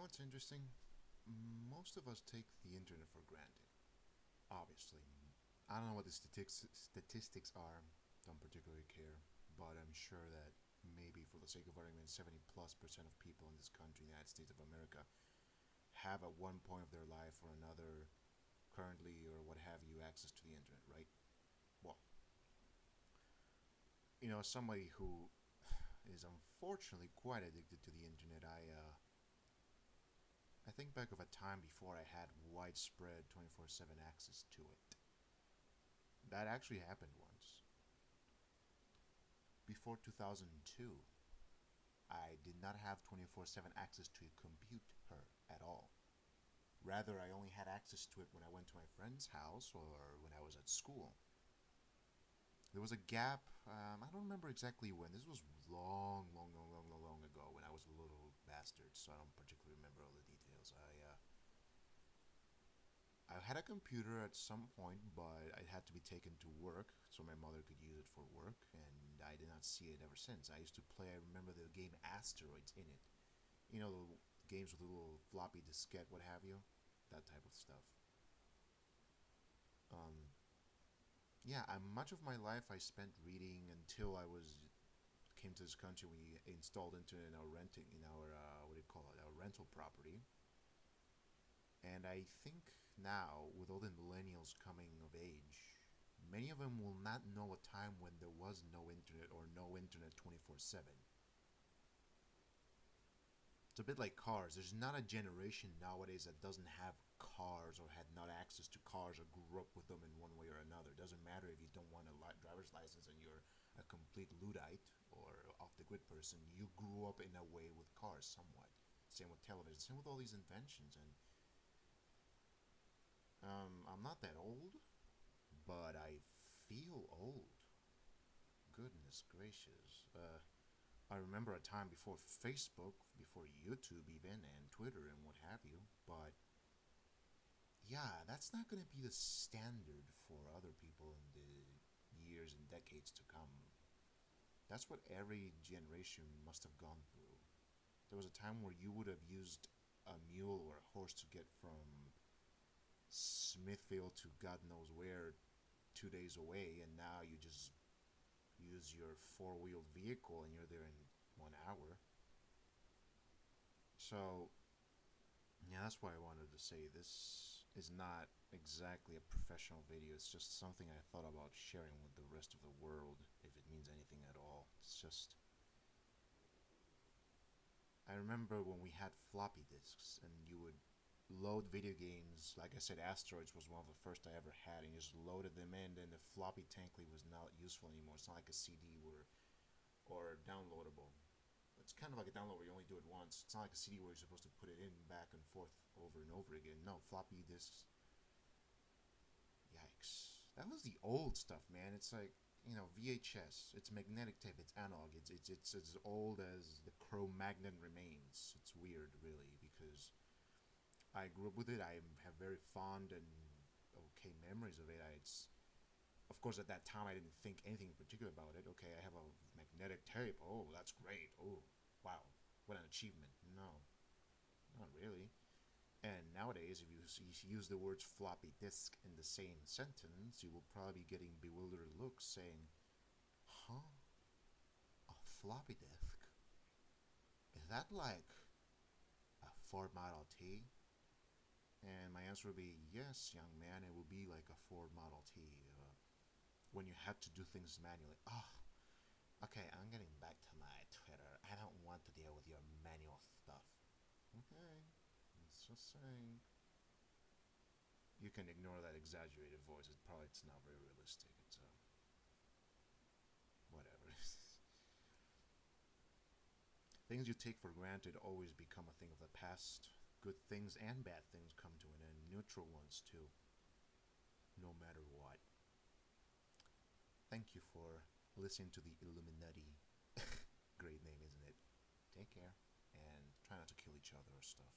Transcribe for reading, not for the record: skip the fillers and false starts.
know what's interesting? Most of us take the internet for granted. Obviously, I don't know what the statistics are. Don't particularly care, but I'm sure that maybe for the sake of argument, 70+% of people in this country, the United States of America, have at one point of their life or another, currently or what have you, access to the internet, right? Well, as somebody who is unfortunately quite addicted to the internet, I think back of a time before I had widespread 24/7 access to it. That actually happened once. Before 2002, I did not have 24/7 access to a computer at all. Rather, I only had access to it when I went to my friend's house or when I was at school. There was a gap. I don't remember exactly when. This was long, long, long, long, long, long ago when I was a little bastard, so I don't particularly remember all the details. I had a computer at some point, but it had to be taken to work so my mother could use it for work, and I did not see it ever since. I used to play, I remember the game Asteroids in it. The games with a little floppy diskette, what have you? That type of stuff. Um, yeah, much of my life I spent reading until I came to this country. We installed internet in our renting, in our, what do you call it, our rental property. And I think now, with all the millennials coming of age, many of them will not know a time when there was no internet or no internet 24/7. It's a bit like cars. There's not a generation nowadays that doesn't have cars or had not access to cars or grew up with them in one way or another. It doesn't matter if you don't want a driver's license and you're a complete Luddite or off the grid person. You grew up in a way with cars somewhat. Same with television. Same with all these inventions. And I'm not that old, but I feel old. Goodness gracious. I remember a time before Facebook, before YouTube even, and Twitter and what have you, but yeah, that's not going to be the standard for other people in the years and decades to come. That's what every generation must have gone through. There was a time where you would have used a mule or a horse to get from Smithfield to God knows where 2 days away, and now you just use your four-wheeled vehicle and you're there in 1 hour. So, yeah, that's why I wanted to say this is not exactly a professional video. It's just something I thought about sharing with the rest of the world, if it means anything at all. It's just. I remember when we had floppy disks and you would load video games. Like I said, Asteroids was one of the first I ever had, and you just loaded them in, and the floppy tankly was not useful anymore. It's not like a CD or downloadable. It's kind of like a download where you only do it once. It's not like a CD where you're supposed to put it in back and forth over and over again. No, floppy disks. Yikes. That was the old stuff, man. It's like, VHS. It's magnetic tape. It's analog. It's as old as the Cro-Magnon remains. It's weird, really, because I grew up with it. I have very fond and okay memories of it. Of course, at that time, I didn't think anything in particular about it. Okay, I have a magnetic tape. Oh, that's great. Oh, wow, what an achievement. No, not really. And nowadays, if you use the words floppy disk in the same sentence, you will probably be getting bewildered looks saying, huh? A floppy disk? Is that like a Ford Model T? And my answer would be, yes, young man, it would be like a Ford Model T. When you had to do things manually. Oh, okay, I'm getting back to my Twitter. I don't want to deal with your manual stuff. Okay, it's just saying. You can ignore that exaggerated voice. It's not very realistic. It's whatever. Things you take for granted always become a thing of the past. Good things and bad things come to an end. Neutral ones too. No matter what. Thank you for listening to the Illuminati. Great name, isn't it? Take care and try not to kill each other or stuff.